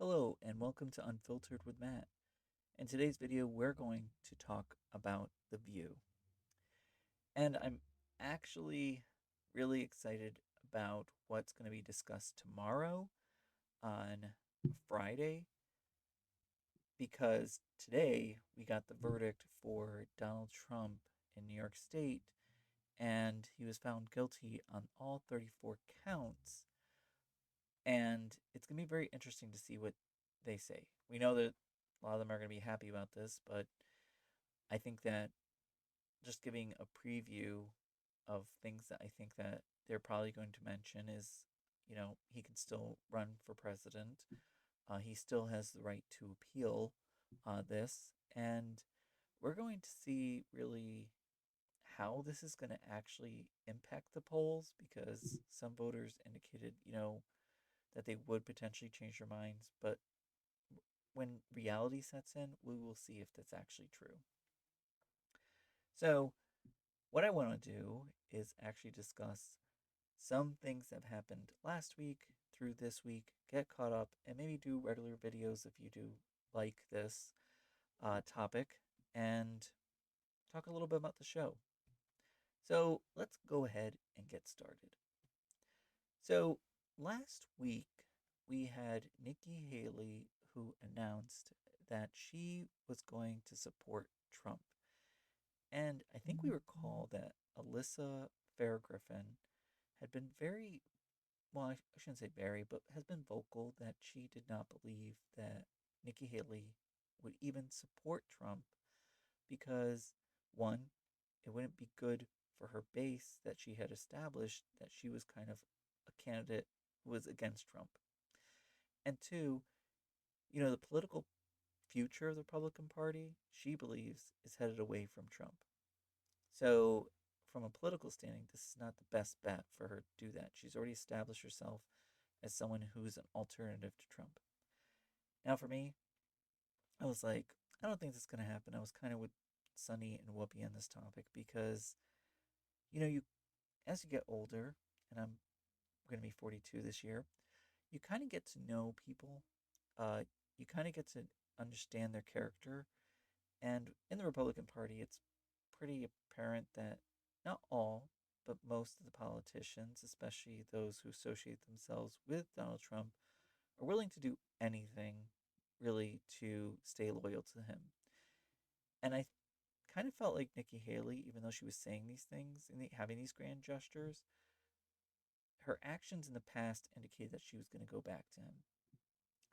Hello and welcome to Unfiltered with Matt. In today's video, we're going to talk about The View. And I'm actually really excited about what's going to be discussed tomorrow on Friday because today we got the verdict for Donald Trump in New York State and he was found guilty on all 34 counts. And it's going to be very interesting to see what they say. We know that a lot of them are going to be happy about this, but I think that just giving a preview of things that I think that they're probably going to mention is, he can still run for president. He still has the right to appeal this, and we're going to see really how this is going to actually impact the polls because some voters indicated, that they would potentially change their minds, but when reality sets in, we will see if that's actually true. So, what I want to do is actually discuss some things that happened last week through this week, get caught up, and maybe do regular videos if you do like this topic, and talk a little bit about the show. So, let's go ahead and get started. So, last week we had Nikki Haley who announced that she was going to support Trump. And I think we recall that Alyssa Farah Griffin had been very, well, I shouldn't say very, but has been vocal that she did not believe that Nikki Haley would even support Trump because, one, it wouldn't be good for her base that she had established that she was kind of a candidate who was against Trump. And two, the political future of the Republican Party, she believes, is headed away from Trump. So, from a political standing, this is not the best bet for her to do that. She's already established herself as someone who's an alternative to Trump. Now, for me, I was like, I don't think this is going to happen. I was kind of with Sunny and Whoopi on this topic because, you as you get older, and I'm going to be 42 this year, you kind of get to know people. You kind of get to understand their character. And in the Republican Party, it's pretty apparent that not all, but most of the politicians, especially those who associate themselves with Donald Trump, are willing to do anything really to stay loyal to him. And I kind of felt like Nikki Haley, even though she was saying these things and having these grand gestures, her actions in the past indicated that she was going to go back to him.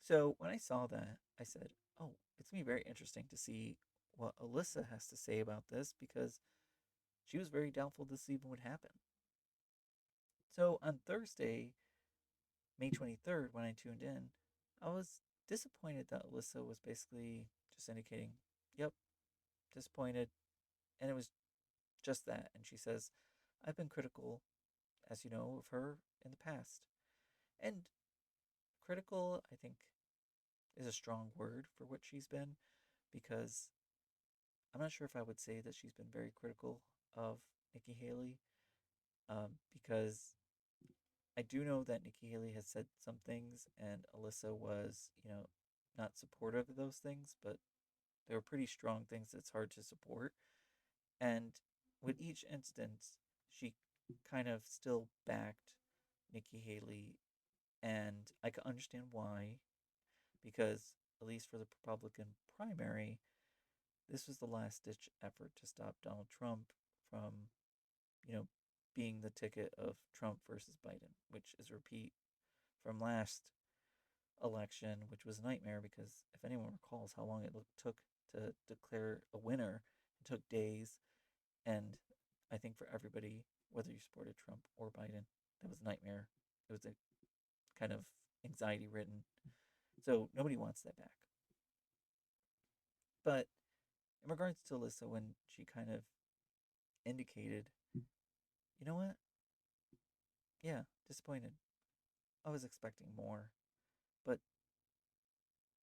So when I saw that, I said, oh, it's going to be very interesting to see what Alyssa has to say about this because she was very doubtful this even would happen. So on Thursday, May 23rd, when I tuned in, I was disappointed that Alyssa was basically just indicating, yep, disappointed. And it was just that. And she says, I've been critical, as you know, of her in the past. And critical, I think, is a strong word for what she's been because I'm not sure if I would say that she's been very critical of Nikki Haley because I do know that Nikki Haley has said some things and Alyssa was, not supportive of those things, but they were pretty strong things that's hard to support. And with each instance, she kind of still backed Nikki Haley, and I can understand why, because at least for the Republican primary, this was the last ditch effort to stop Donald Trump from, you know, being the ticket of Trump versus Biden, which is a repeat from last election, which was a nightmare because if anyone recalls how long it took to declare a winner, it took days. And I think for everybody, whether you supported Trump or Biden, that was a nightmare. It was a kind of anxiety ridden. So nobody wants that back. But in regards to Alyssa, when she kind of indicated, you know what? Yeah, disappointed. I was expecting more. But,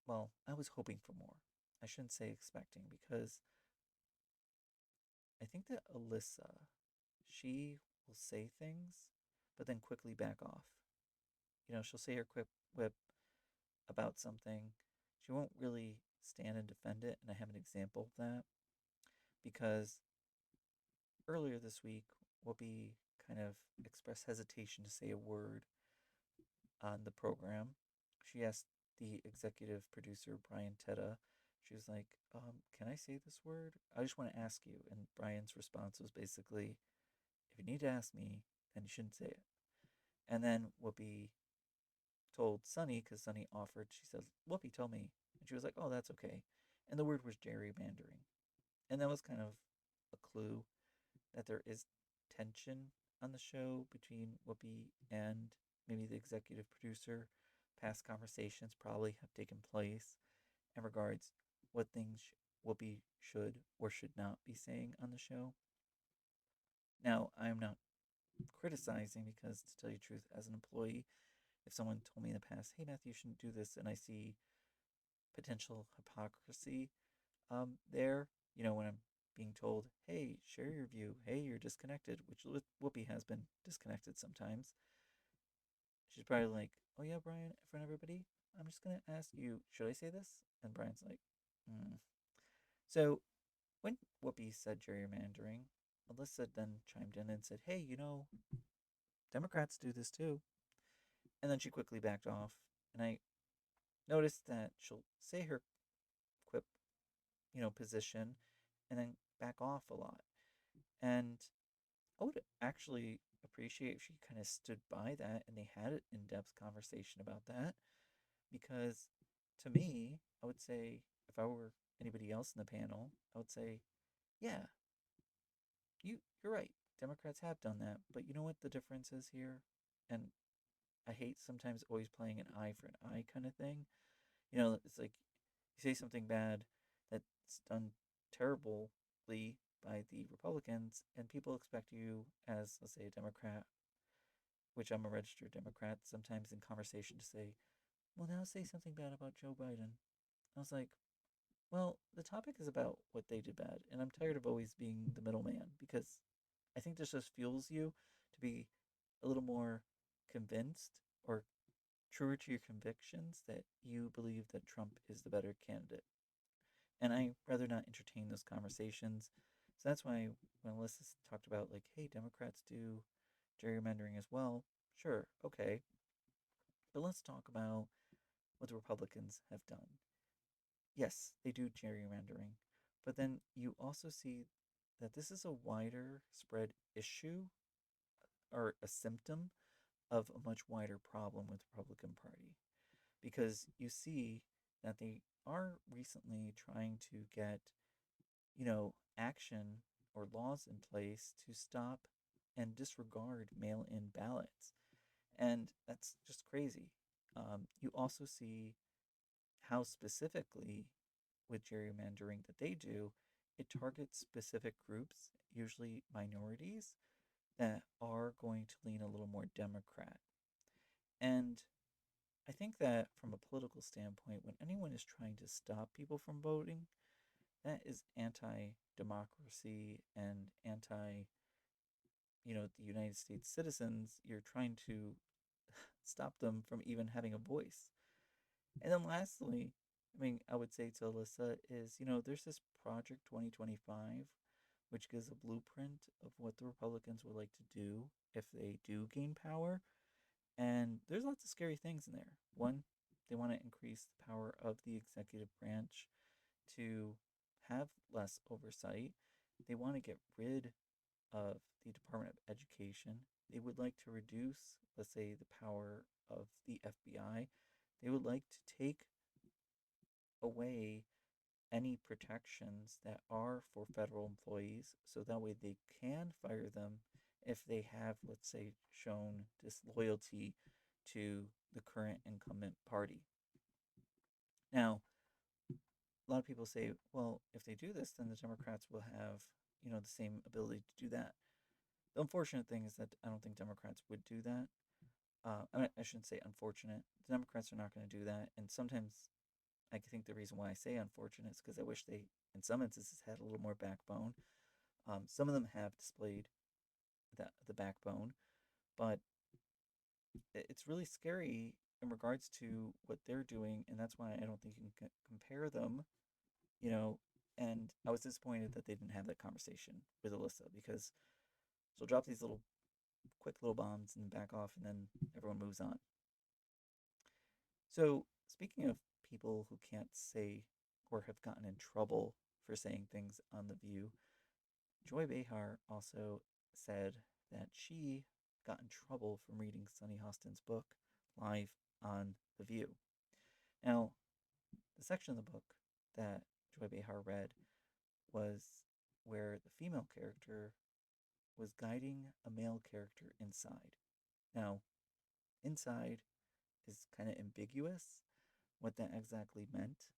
well, I was hoping for more. I shouldn't say expecting because I think that Alyssa, she will say things, but then quickly back off. She'll say her quick whip about something, she won't really stand and defend it. And I have an example of that because earlier this week, Whoopi kind of expressed hesitation to say a word on the program. She asked the executive producer, Brian Teta, she was like, can I say this word? I just want to ask you. And Brian's response was basically, if you need to ask me, then you shouldn't say it. And then Whoopi told Sunny, because Sunny offered, she says, Whoopi, tell me. And she was like, oh, that's okay. And the word was gerrymandering. And that was kind of a clue that there is tension on the show between Whoopi and maybe the executive producer. Past conversations probably have taken place in regards what things Whoopi should or should not be saying on the show. Now, I'm not criticizing because, to tell you the truth, as an employee, if someone told me in the past, hey, Matthew, you shouldn't do this, and I see potential hypocrisy there, when I'm being told, hey, share your view, hey, you're disconnected, which Whoopi has been disconnected sometimes, she's probably like, oh yeah, Brian, in front of everybody, I'm just going to ask you, should I say this? And Brian's like, hmm. So when Whoopi said gerrymandering, Alyssa then chimed in and said, hey, Democrats do this too. And then she quickly backed off. And I noticed that she'll say her quip, position and then back off a lot. And I would actually appreciate if she kind of stood by that and they had an in depth conversation about that. Because to me, I would say, if I were anybody else in the panel, I would say, yeah, you're right. Democrats have done that. But you know what the difference is here? And I hate sometimes always playing an eye for an eye kind of thing. It's like you say something bad that's done terribly by the Republicans, and people expect you, as, let's say, a Democrat, which I'm a registered Democrat, sometimes in conversation to say, well, now say something bad about Joe Biden. I was like, well, the topic is about what they did bad, and I'm tired of always being the middleman because I think this just fuels you to be a little more convinced or truer to your convictions that you believe that Trump is the better candidate. And I rather not entertain those conversations. So that's why when Alyssa talked about, like, hey, Democrats do gerrymandering as well, sure, okay. But let's talk about what the Republicans have done. Yes, they do gerrymandering. But then you also see that this is a wider spread issue or a symptom of a much wider problem with the Republican Party. Because you see that they are recently trying to get, action or laws in place to stop and disregard mail in ballots. And that's just crazy. You also see how specifically with gerrymandering that they do, it targets specific groups, usually minorities, that are going to lean a little more Democrat. And I think that from a political standpoint, when anyone is trying to stop people from voting, that is anti-democracy and the United States citizens. You're trying to stop them from even having a voice. And then lastly, I would say to Alyssa is, there's this Project 2025, which gives a blueprint of what the Republicans would like to do if they do gain power. And there's lots of scary things in there. One, they want to increase the power of the executive branch to have less oversight. They want to get rid of the Department of Education. They would like to reduce, let's say, the power of the FBI. They would like to take away any protections that are for federal employees so that way they can fire them if they have, let's say, shown disloyalty to the current incumbent party. Now, a lot of people say, well, if they do this, then the Democrats will have, the same ability to do that. The unfortunate thing is that I don't think Democrats would do that. I shouldn't say unfortunate. The Democrats are not going to do that. And sometimes I think the reason why I say unfortunate is because I wish they, in some instances, had a little more backbone. Some of them have displayed the backbone, but it's really scary in regards to what they're doing, and that's why I don't think you can compare them, you know. And I was disappointed that they didn't have that conversation with Alyssa because she'll drop these little quick little bombs and back off, and then everyone moves on. So, speaking of people who can't say or have gotten in trouble for saying things on The View, Joy Behar also said that she got in trouble from reading Sunny Hostin's book live on The View. Now, the section of the book that Joy Behar read was where the female character was guiding a male character inside. Now, inside is kind of ambiguous what that exactly meant.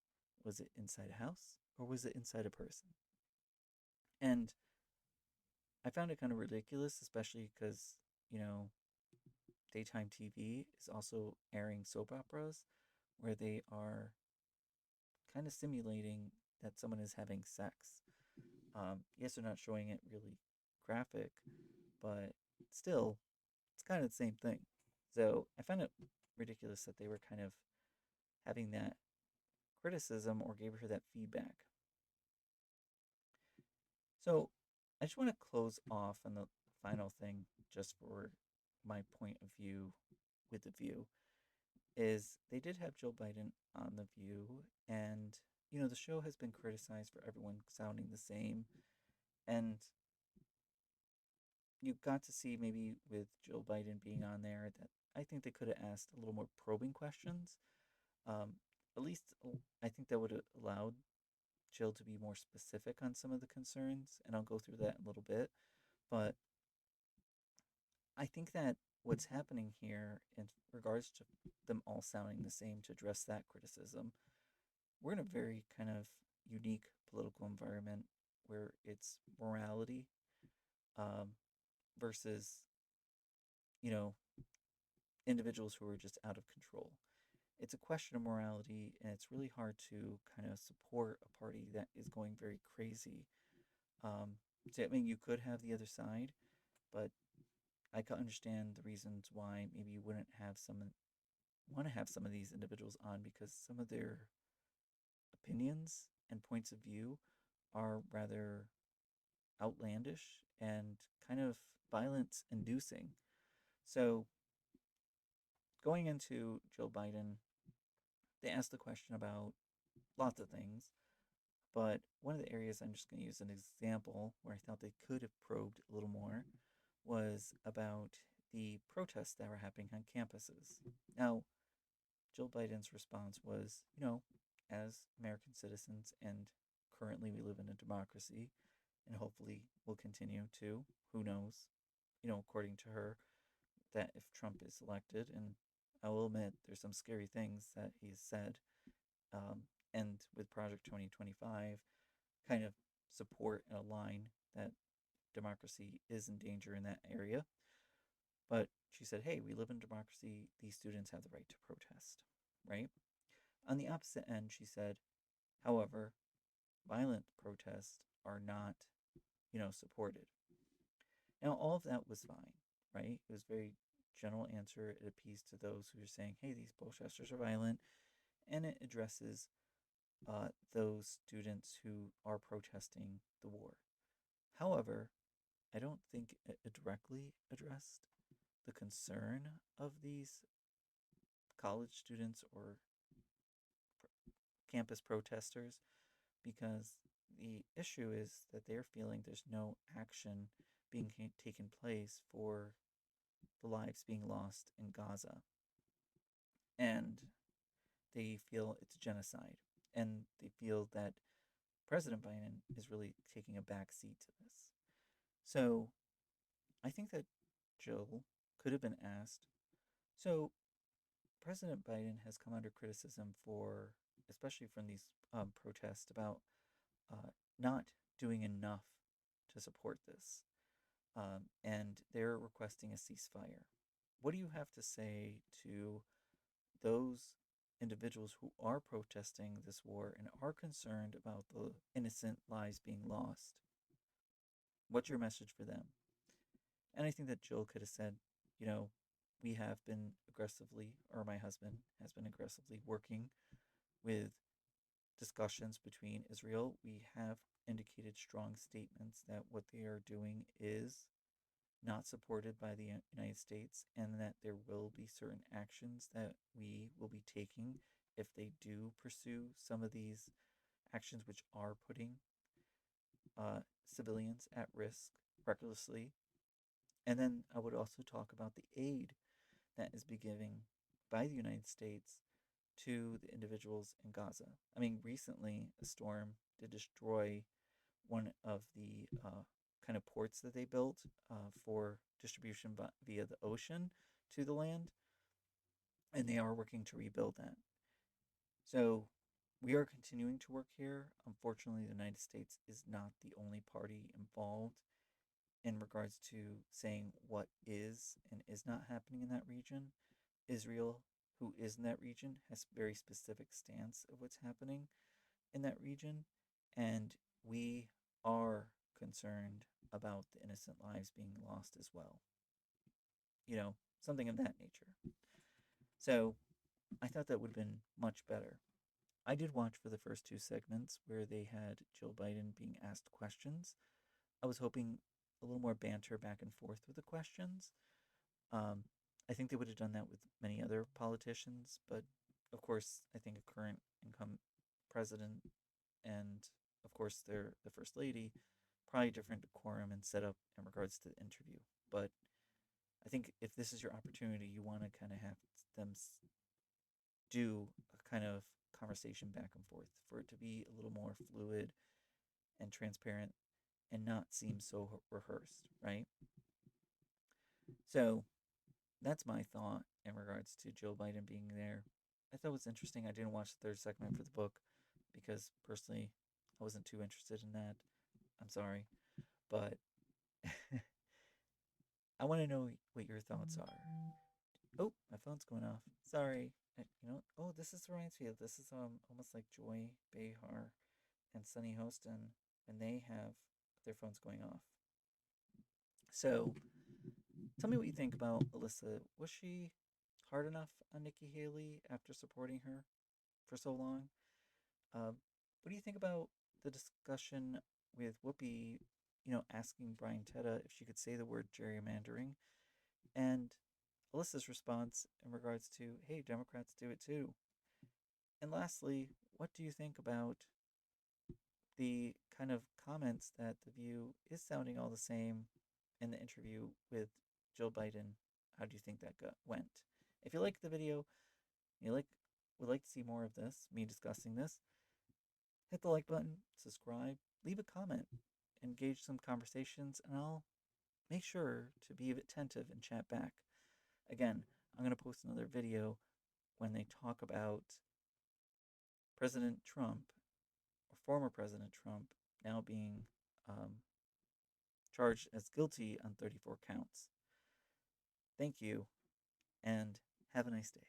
Was it inside a house or was it inside a person? And I found it kind of ridiculous, especially because, you know, daytime TV is also airing soap operas where they are kind of simulating that someone is having sex. Yes, they're not showing it really graphic, but still, it's kind of the same thing. So I found it ridiculous that they were kind of having that criticism or gave her that feedback. So I just want to close off on the final thing, just for my point of view with The View, is they did have Joe Biden on The View, and the show has been criticized for everyone sounding the same, and you got to see maybe with Joe Biden being on there that I think they could have asked a little more probing questions. Um, at least I think that would have allowed Jill to be more specific on some of the concerns, and I'll go through that in a little bit. But I think that what's happening here in regards to them all sounding the same to address that criticism, we're in a very kind of unique political environment where it's morality um, versus, you know, individuals who are just out of control. It's a question of morality, and it's really hard to kind of support a party that is going very crazy. So, I mean, you could have the other side, but I can understand the reasons why maybe you wouldn't have want to have some of these individuals on because some of their opinions and points of view are rather outlandish and kind of violence inducing. So, going into Joe Biden, they asked the question about lots of things, but one of the areas I'm just going to use an example where I thought they could have probed a little more was about the protests that were happening on campuses. Now, Jill Biden's response was, as American citizens, and currently we live in a democracy, and hopefully will continue to, who knows, according to her, that if Trump is elected, and I will admit there's some scary things that he's said, and with Project 2025, kind of support and align that democracy is in danger in that area. But she said, hey, we live in democracy. These students have the right to protest, right? On the opposite end, she said, however, violent protests are not, supported. Now, all of that was fine, right? It was a very general answer. It appeased to those who are saying, hey, these protesters are violent, and it addresses those students who are protesting the war. However, I don't think it directly addressed the concern of these college students or campus protesters because the issue is that they're feeling there's no action being taken place for the lives being lost in Gaza. And they feel it's genocide. And they feel that President Biden is really taking a back seat to this. So I think that Jill could have been asked. So President Biden has come under criticism for, especially from these protests, about not doing enough to support this. And they're requesting a ceasefire. What do you have to say to those individuals who are protesting this war and are concerned about the innocent lives being lost? What's your message for them? And I think that Jill could have said, you know, we have been aggressively, or my husband has been aggressively working with discussions between Israel. We have indicated strong statements that what they are doing is not supported by the United States, and that there will be certain actions that we will be taking if they do pursue some of these actions which are putting civilians at risk recklessly. And then I would also talk about the aid that is being given by the United States to the individuals in Gaza. I mean, recently a storm did destroy one of the kind of ports that they built for distribution via the ocean to the land, and they are working to rebuild that. So we are continuing to work here. Unfortunately, the United States is not the only party involved in regards to saying what is and is not happening in that region. Israel, who is in that region, has a very specific stance of what's happening in that region, and we are concerned about the innocent lives being lost as well. Something of that nature. So I thought that would have been much better. I did watch for the first two segments where they had Jill Biden being asked questions. I was hoping a little more banter back and forth with the questions. Um, I think they would have done that with many other politicians, but of course, I think a current income president and, of course, the first lady, probably different decorum and setup in regards to the interview. But I think if this is your opportunity, you want to kind of have them do a kind of conversation back and forth for it to be a little more fluid and transparent and not seem so rehearsed, right? So that's my thought in regards to Joe Biden being there. I thought it was interesting. I didn't watch the third segment for the book because personally I wasn't too interested in that. I'm sorry. But I want to know what your thoughts are. Oh, my phone's going off. Sorry. Oh, this is reminds me of this is almost like Joy Behar and Sunny Hostin when they have their phones going off. So, tell me what you think about Alyssa. Was she hard enough on Nikki Haley after supporting her for so long? What do you think about the discussion with Whoopi, asking Brian Teta if she could say the word gerrymandering, and Alyssa's response in regards to, hey, Democrats do it too? And lastly, what do you think about the kind of comments that The View is sounding all the same in the interview with Jill Biden? How do you think that went? If you like the video, would like to see more of this, me discussing this, hit the like button, subscribe, leave a comment, engage some conversations, and I'll make sure to be attentive and chat back. Again, I'm going to post another video when they talk about President Trump, or former President Trump, now being charged as guilty on 34 counts. Thank you, and have a nice day.